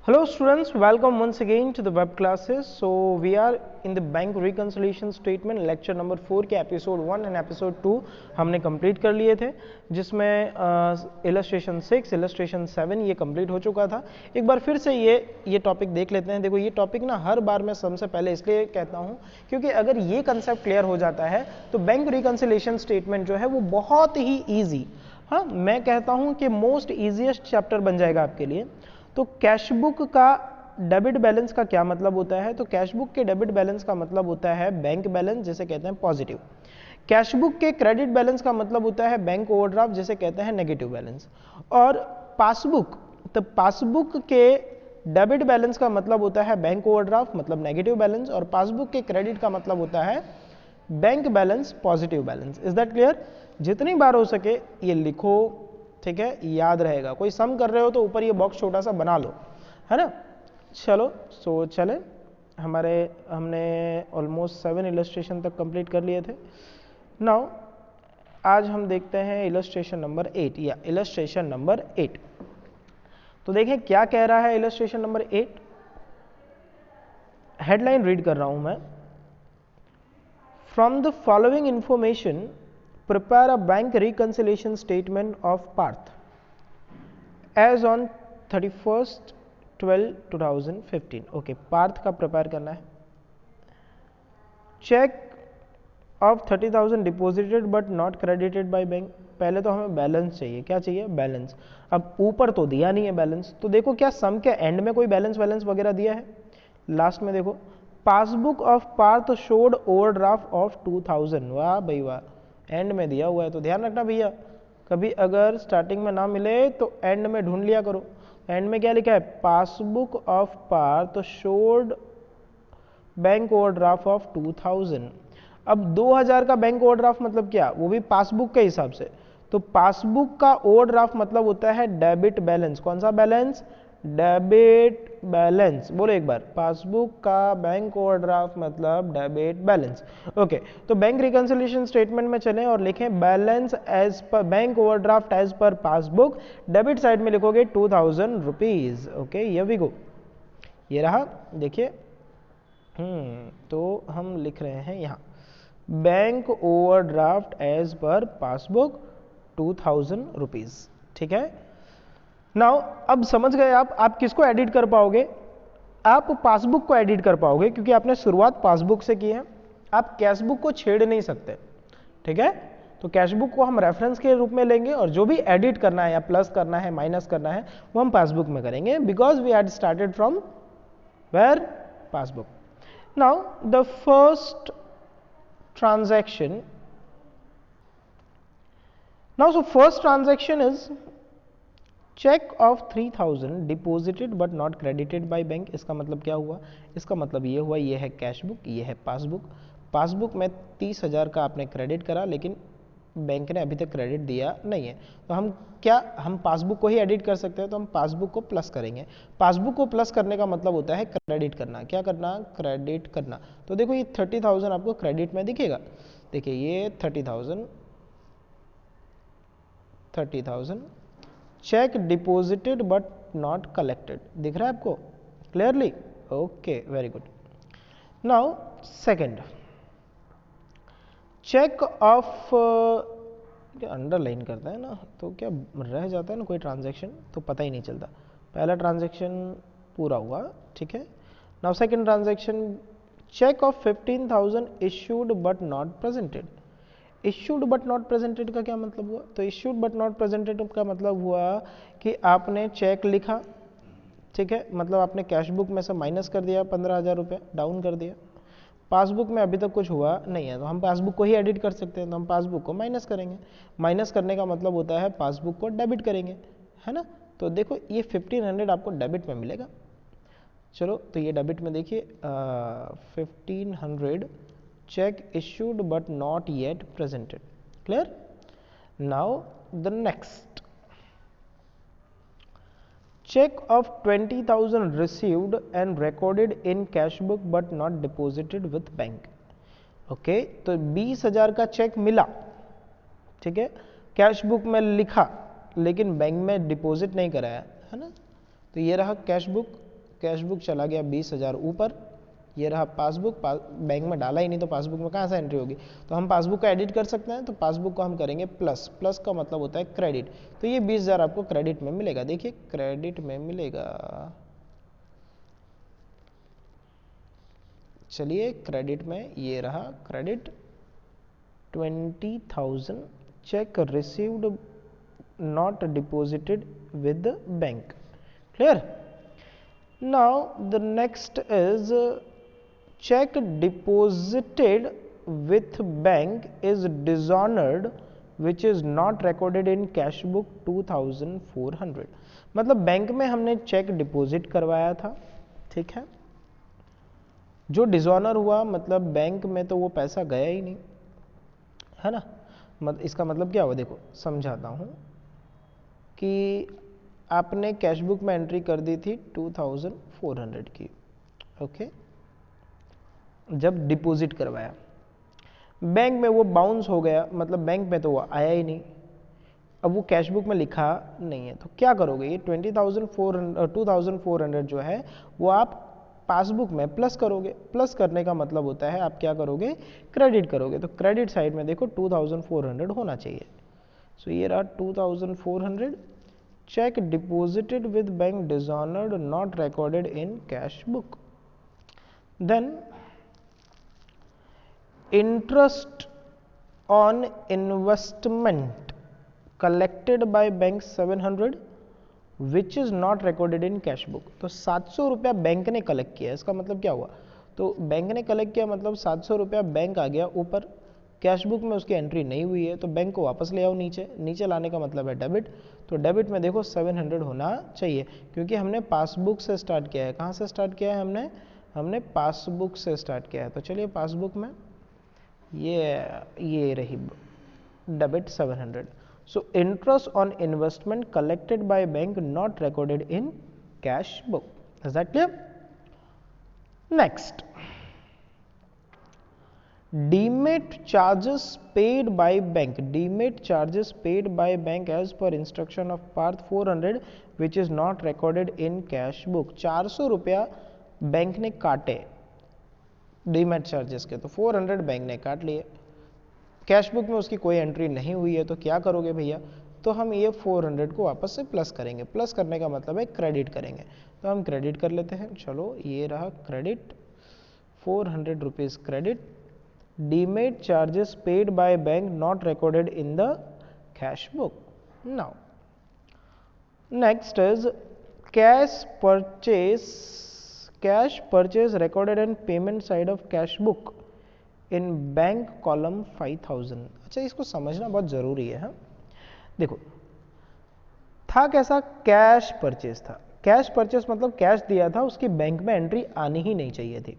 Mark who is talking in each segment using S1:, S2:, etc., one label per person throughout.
S1: Hello students, welcome once again to the web classes. So we are in the bank reconciliation statement lecture number 4 के episode 1 and episode 2 हमने complete कर लिए थे, जिसमें illustration 6, illustration 7 ये complete हो चुका था। एक बार फिर से ये टॉपिक देख लेते हैं। देखो ये टॉपिक ना हर बार मैं सबसे पहले इसलिए कहता हूँ क्योंकि अगर ये कंसेप्ट क्लियर हो जाता है तो बैंक रिकन्सिलिएशन स्टेटमेंट जो है वो बहुत ही ईजी, हाँ मैं कहता हूँ कि मोस्ट ईजिएस्ट चैप्टर बन जाएगा आपके लिए। तो कैश बुक का डेबिट बैलेंस का क्या मतलब होता है? तो कैश बुक के डेबिट बैलेंस का मतलब होता है बैंक बैलेंस, जिसे कहते हैं पॉजिटिव। कैश बुक के क्रेडिट बैलेंस का मतलब होता है बैंक ओवरड्राफ्ट, जिसे कहते हैं नेगेटिव बैलेंस। और पासबुक, तो पासबुक के डेबिट बैलेंस का मतलब होता है बैंक ओवरड्राफ्ट मतलब नेगेटिव बैलेंस, और पासबुक के क्रेडिट का मतलब होता है bank balance positive balance. Is that clear? जितनी बार हो सके ये लिखो, ठीक है, याद रहेगा। कोई सम कर रहे हो तो ऊपर ये बॉक्स छोटा सा बना लो, है ना। चलो चले, हमने ऑलमोस्ट 7 इलस्ट्रेशन तक कंप्लीट कर लिए थे। नाउ आज हम देखते हैं इलस्ट्रेशन नंबर 8 या इलस्ट्रेशन नंबर 8। तो देखें क्या कह रहा है इलस्ट्रेशन नंबर 8। हेडलाइन रीड कर रहा हूं मैं। From the following information prepare a bank reconciliation statement of Parth as on 31st 12/2015। Okay, Parth का प्रिपेयर करना है। Cheque of 30,000 deposited but not credited by bank. पहले तो हमें बैलेंस चाहिए। क्या चाहिए? बैलेंस। अब ऊपर तो दिया नहीं है बैलेंस, तो देखो क्या सम के एंड में कोई बैलेंस वगैरह दिया है? लास्ट में देखो, passbook of Parth showed overdraft of 2000। वाह भाई वाह, एंड में दिया हुआ है तो ध्यान रखना भैया, कभी अगर स्टार्टिंग में ना मिले तो एंड में ढूंढ लिया करो। एंड में क्या लिखा है? Passbook of Parth showed bank overdraft of 2000। अब 2000 का बैंक ओवरड्राफ्ट मतलब क्या? वो भी पासबुक के हिसाब से। तो पासबुक का ओवरड्राफ्ट मतलब होता है डेबिट बैलेंस। कौन सा बैलेंस? Debit balance. बोलो एक बार, पासबुक का बैंक ओवरड्राफ्ट मतलब डेबिट बैलेंस। ओके, तो बैंक रिकंसिलिएशन स्टेटमेंट में चलें और लिखें balance as per bank overdraft as per passbook. Debit side में लिखोगे 2000 रुपीज। ओके, ये भी गो, ये रहा, देखिए। तो हम लिख रहे हैं यहाँ bank overdraft as per passbook 2000 rupees. ठीक है। नाउ अब समझ गए आप किसको एडिट कर पाओगे? आप पासबुक को एडिट कर पाओगे क्योंकि आपने शुरुआत पासबुक से की है। आप कैशबुक को छेड़ नहीं सकते, ठीक है। तो कैशबुक को हम रेफरेंस के रूप में लेंगे और जो भी एडिट करना है या प्लस करना है, माइनस करना है, वो हम पासबुक में करेंगे, because we had started from where? Passbook. Now the first transaction, now so first transaction is cheque of 3000 deposited but not credited by bank. इसका मतलब क्या हुआ? इसका मतलब ये हुआ, ये है कैश बुक, ये है पासबुक। पासबुक में 30,000 का आपने क्रेडिट करा, लेकिन बैंक ने अभी तक क्रेडिट दिया नहीं है। तो हम पासबुक को ही एडिट कर सकते हैं, तो हम पासबुक को प्लस करेंगे। पासबुक को प्लस करने का मतलब होता है क्रेडिट करना। क्या करना? क्रेडिट करना। तो देखो ये 30,000 आपको क्रेडिट में दिखेगा। देखिए ये 30,000 cheque deposited but not collected दिख रहा है आपको clearly? Okay, very good. Now second, cheque of, underline करता है ना तो क्या रह जाता है ना कोई ट्रांजैक्शन, तो पता ही नहीं चलता। पहला ट्रांजैक्शन पूरा हुआ, ठीक है। Now second transaction, cheque of 15,000 issued but not presented. Issued but not presented का क्या मतलब हुआ? तो इश्यूड बट नॉट प्रेजेंटेड का मतलब हुआ कि आपने चेक लिखा, ठीक है, मतलब आपने कैश बुक में से माइनस कर दिया 15,000 रुपये, डाउन कर दिया। पासबुक में अभी तक कुछ हुआ नहीं है, तो हम पासबुक को ही एडिट कर सकते हैं, तो हम पासबुक को माइनस करेंगे। माइनस करने का मतलब होता है पासबुक को डेबिट करेंगे, है ना। तो देखो ये 1500 आपको डेबिट में मिलेगा। चलो तो ये डेबिट में देखिए 1500 check issued but not yet presented. Clear? Now the next, check of 20,000 received and recorded in cash book but not deposited with bank. Okay, तो 20,000 का चेक मिला, ठीक है, कैश बुक में लिखा लेकिन बैंक में डिपॉजिट नहीं कराया, है ना। तो ये रहा कैश बुक, कैश बुक चला गया 20,000 ऊपर, ये रहा पासबुक, बैंक में डाला ही नहीं तो पासबुक में कहाँ से एंट्री होगी, तो हम पासबुक का एडिट कर सकते हैं, तो पासबुक को हम करेंगे प्लस, प्लस का मतलब होता है क्रेडिट, तो ये 20,000 आपको क्रेडिट में मिलेगा, देखिए क्रेडिट में मिलेगा। चलिए क्रेडिट में ये रहा credit 20,000, check received not deposited with bank, clear. Now the next is check deposited with bank is dishonored which is not recorded in cash book 2400, मतलब बैंक में हमने चेक डिपॉजिट करवाया था, ठीक है, जो डिसऑनर हुआ मतलब बैंक में तो वो पैसा गया ही नहीं, है ना, इसका मतलब क्या हुआ, देखो समझाता हूँ कि आपने कैश बुक में एंट्री कर दी थी 2400 की, ओके, जब डिपॉजिट करवाया, बैंक में वो बाउंस हो गया, मतलब बैंक में तो वो आया ही नहीं, अब वो कैश बुक में लिखा नहीं है, तो क्या करोगे, ये 2400 जो है वो आप पासबुक में प्लस करोगे, प्लस करने का मतलब होता है आप क्या करोगे, क्रेडिट करोगे, तो क्रेडिट साइड में देखो 2400 होना चाहिए, सो ये रहा 2400, cheque deposited with bank dishonoured not recorded in cash book, then interest on investment collected by bank 700 which is not recorded in cash book, तो 700 रुपया बैंक ने कलेक्ट किया, इसका मतलब क्या हुआ, तो बैंक ने कलेक्ट किया मतलब 700 रुपया बैंक आ गया ऊपर, कैश बुक में उसकी एंट्री नहीं हुई है, तो बैंक को वापस ले आओ नीचे, नीचे लाने का मतलब है डेबिट, तो डेबिट में देखो 700 होना चाहिए, क्योंकि हमने पासबुक से स्टार्ट किया है, कहाँ से स्टार्ट किया है हमने पासबुक से स्टार्ट किया है, तो चलिए पासबुक में ये रही debit 700, so interest on investment collected by bank not recorded in cash book, is that clear. Next, demat charges paid by bank, demat charges paid by bank as per instruction of part 400 which is not recorded in cash book, 400 रुपया bank ने काटे demat charges के, तो 400 bank ने काट लिए, cash book में उसकी कोई एंट्री नहीं हुई है, तो क्या करोगे भैया, तो हम ये 400 को वापस से प्लस करेंगे, प्लस करने का मतलब है क्रेडिट करेंगे, तो हम क्रेडिट कर लेते हैं, चलो ये रहा credit 400 rupees credit, demat charges paid by bank not recorded in the cash book. Now next is cash purchase recorded in payment side of cash book in bank column 5000, अच्छा इसको समझना बहुत जरूरी है, देखो था कैसा, कैश परचेज था, कैश परचेज मतलब कैश दिया था, उसकी बैंक में एंट्री आनी ही नहीं चाहिए थी,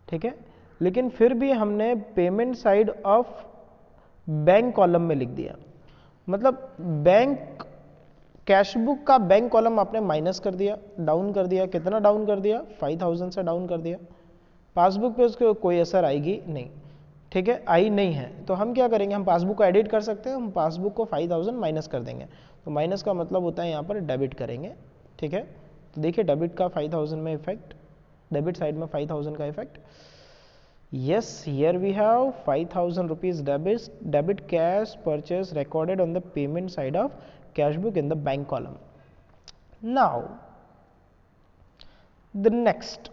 S1: ठीक है, लेकिन फिर भी हमने payment side of bank column में लिख दिया, मतलब बैंक कैश बुक का बैंक कॉलम आपने माइनस कर दिया, डाउन कर दिया, कितना डाउन कर दिया, 5000 से डाउन कर दिया, पासबुक पे उसके कोई असर आएगी नहीं, ठीक है, आई नहीं है, तो हम क्या करेंगे, हम पासबुक को एडिट कर सकते हैं, हम पासबुक को 5000 माइनस कर देंगे, तो माइनस का मतलब होता है यहाँ पर डेबिट करेंगे, ठीक है, तो देखिए डेबिट का 5000 में इफेक्ट, डेबिट साइड में 5000 का effect, yes here we have 5000 rupees debit cash purchase recorded on the payment side of cash book in the bank column. Now the next,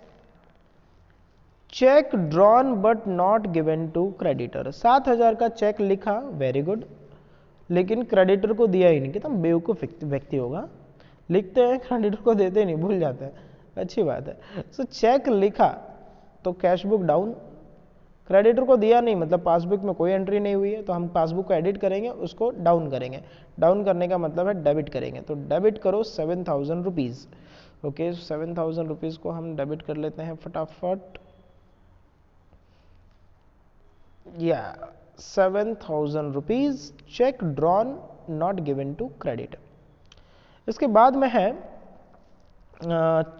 S1: check drawn but not given to creditor, 7000 का check लिखा, very good, लेकिन creditor को दिया ही नहीं, कितना बेवकूफ व्यक्ति होगा, लिखते हैं क्रेडिटर को देते नहीं, भूल जाते हैं, अच्छी बात है, सो चेक लिखा तो कैश बुक डाउन, क्रेडिटर को दिया नहीं मतलब पासबुक में कोई एंट्री नहीं हुई है, तो हम पासबुक को एडिट करेंगे, उसको डाउन करेंगे, डाउन करने का मतलब है डेबिट करेंगे, तो डेबिट करो 7000 रुपीज़, ओके 7000 रुपीज़ को हम डेबिट कर लेते हैं फटाफट, या 7000 rupees cheque drawn not given to credit. इसके बाद में है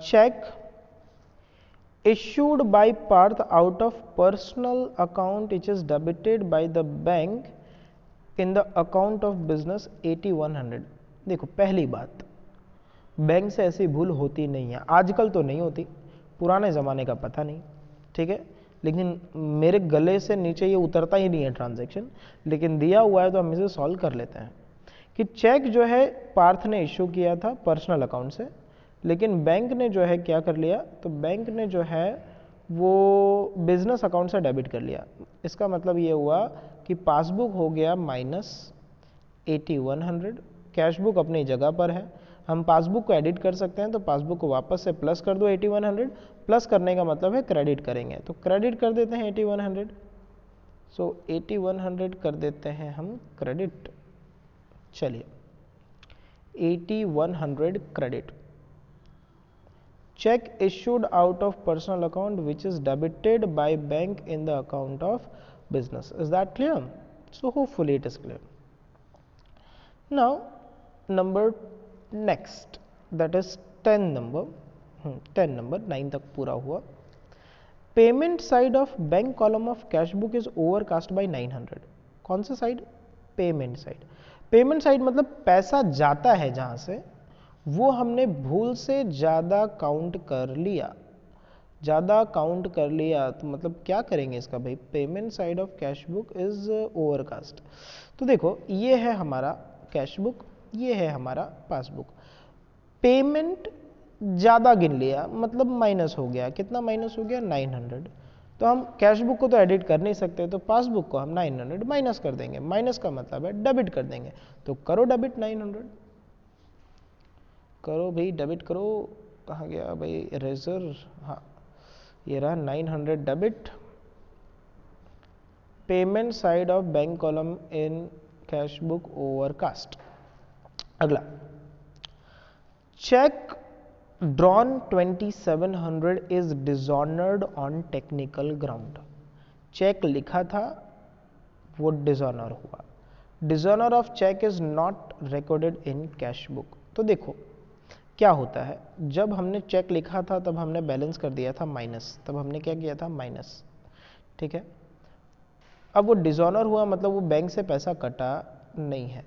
S1: cheque issued by Parth out of personal account which is debited by the bank in the account of business 8100, देखो पहली बात, बैंक से ऐसी भूल होती नहीं है, आजकल तो नहीं होती, पुराने ज़माने का पता नहीं, ठीक है, लेकिन मेरे गले से नीचे ये उतरता ही नहीं है ट्रांजैक्शन, लेकिन दिया हुआ है तो हम इसे सॉल्व कर लेते हैं कि चेक जो है पार्थ ने इशू किया था पर्सनल अकाउंट से, लेकिन बैंक ने जो है क्या कर लिया, तो बैंक ने जो है वो बिजनेस अकाउंट से डेबिट कर लिया। इसका मतलब ये हुआ कि पासबुक हो गया -8100, कैश बुक अपनी जगह पर है, हम पासबुक को एडिट कर सकते हैं, तो पासबुक को वापस से प्लस कर दो 8100, प्लस करने का मतलब है क्रेडिट करेंगे, तो क्रेडिट कर देते हैं 8100, सो 8100 कर देते हैं हम क्रेडिट। चलिए 8100 credit, check issued out of personal account which is debited by bank in the account of business. Is that clear? So hopefully it is clear. Now number next, that is 10 number 9 तक पूरा हुआ। Payment side of bank column of cash book is overcast bye 900। कौन सा side? Payment side. Payment side मतलब पैसा जाता है जहां से, वो हमने भूल से ज़्यादा काउंट कर लिया, ज़्यादा काउंट कर लिया, तो मतलब क्या करेंगे इसका भाई, payment side of cash book is overcast. तो देखो ये है हमारा कैश बुक, ये है हमारा पासबुक, पेमेंट ज़्यादा गिन लिया मतलब माइनस हो गया, कितना माइनस हो गया 900, तो हम कैश बुक को तो एडिट कर नहीं सकते, तो पासबुक को हम 900 माइनस कर देंगे, माइनस का मतलब है डेबिट कर देंगे, तो करो डेबिट 900, करो भाई डेबिट करो, कहाँ गया भाई इरेजर, हाँ ये रहा 900 debit, payment side of bank column in cash book overcast. अगला, cheque drawn 2700 is dishonoured on technical ground. Cheque लिखा था वो डिसऑनर हुआ, dishonour of cheque is not recorded in cash book. तो देखो क्या होता है, जब हमने चेक लिखा था तब हमने बैलेंस कर दिया था माइनस, तब हमने क्या किया था माइनस, ठीक है। अब वो डिसऑनर हुआ मतलब वो बैंक से पैसा कटा नहीं है,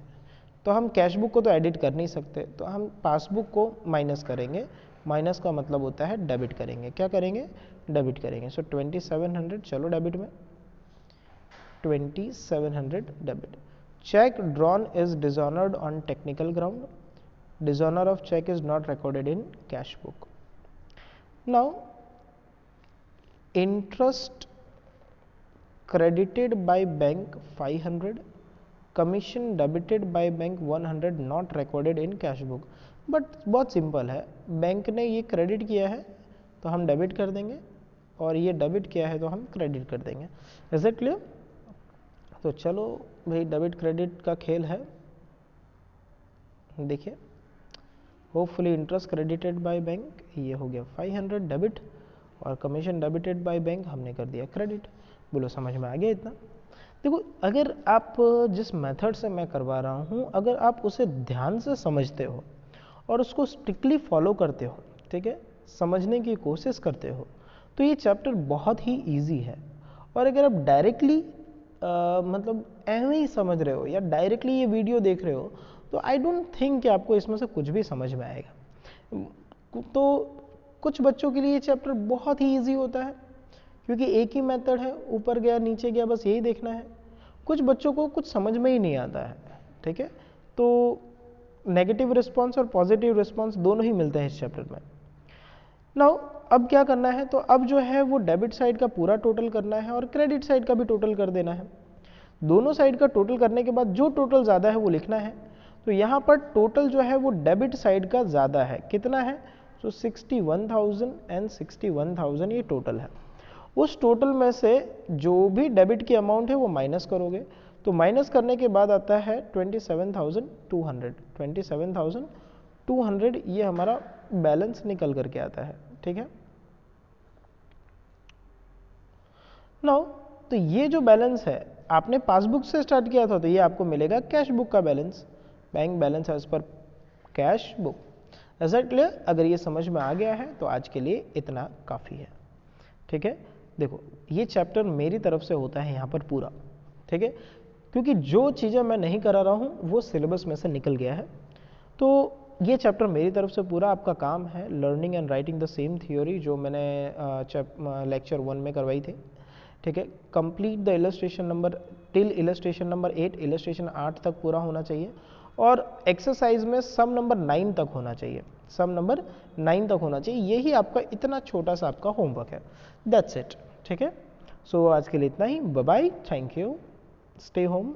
S1: तो हम कैश बुक को तो एडिट कर नहीं सकते, तो हम पासबुक को माइनस करेंगे, माइनस का मतलब होता है डेबिट करेंगे, क्या करेंगे डेबिट करेंगे। सो 2700 चलो डेबिट में, 2700 debit. Check drawn is dishonoured on technical ground, dishonor of check is not recorded in cash book. Now interest credited by bank 500, commission debited by bank 100 not recorded in cash book। But बहुत simple है, bank ने ये credit किया है तो हम debit कर देंगे, और ये डेबिट किया है तो हम क्रेडिट कर देंगे। Is it clear? तो चलो भाई डेबिट क्रेडिट का खेल है, देखिए hopefully interest credited by bank, ये हो गया 500 डेबिट, और कमीशन डेबिटेड बाय बैंक हमने कर दिया क्रेडिट। बोलो समझ में आ गया इतना? देखो अगर आप जिस मेथड से मैं करवा रहा हूँ, अगर आप उसे ध्यान से समझते हो और उसको स्ट्रिक्टली फॉलो करते हो, ठीक है, समझने की कोशिश करते हो, तो ये चैप्टर बहुत ही ईजी है। और अगर आप डायरेक्टली मतलब ऐਵੇਂ ही समझ रहे हो या डायरेक्टली ये वीडियो देख रहे हो, तो आई डोंट थिंक कि आपको इसमें से कुछ भी समझ में आएगा। तो कुछ बच्चों के लिए ये चैप्टर बहुत ही इजी होता है, क्योंकि एक ही मेथड है, ऊपर गया नीचे गया बस यही देखना है। कुछ बच्चों को कुछ समझ में ही नहीं आता है, ठीक है, तो नेगेटिव रिस्पॉन्स और पॉजिटिव रिस्पॉन्स दोनों ही मिलते हैं इस चैप्टर में। नाउ अब क्या करना है, तो अब जो है वो डेबिट साइड का पूरा टोटल करना है और क्रेडिट साइड का भी टोटल कर देना है। दोनों साइड का टोटल करने के बाद जो टोटल ज़्यादा है वो लिखना है। तो यहाँ पर टोटल जो है वो डेबिट साइड का ज़्यादा है, कितना है, तो 61,000 एंड 61,000 ये टोटल है। उस टोटल में से जो भी डेबिट की अमाउंट है वो माइनस करोगे, तो माइनस करने के बाद आता है 27,200, 27,200 ये हमारा बैलेंस निकल करके आता है, ठीक है। नाउ तो ये जो बैलेंस है आपने पासबुक से स्टार्ट किया था, तो ये आपको मिलेगा कैश बुक का बैलेंस, bank balance as per cash book. Is it clear? अगर ये समझ में आ गया है तो आज के लिए इतना काफ़ी है, ठीक है। देखो ये चैप्टर मेरी तरफ से होता है यहाँ पर पूरा, ठीक है, क्योंकि जो चीज़ें मैं नहीं करा रहा हूँ वो सिलेबस में से निकल गया है। तो ये चैप्टर मेरी तरफ से पूरा आपका काम है, learning and writing the same theory जो मैंने लेक्चर 1 में करवाई थी, ठीक है। Complete the illustration number till illustration number 8, illustration 8 तक पूरा होना चाहिए, और एक्सरसाइज में सम नंबर 9 तक होना चाहिए, सम नंबर 9 तक होना चाहिए। यही आपका इतना छोटा सा आपका होमवर्क है, दैट्स इट, ठीक है। सो आज के लिए इतना ही, bye bye, thank you, stay home.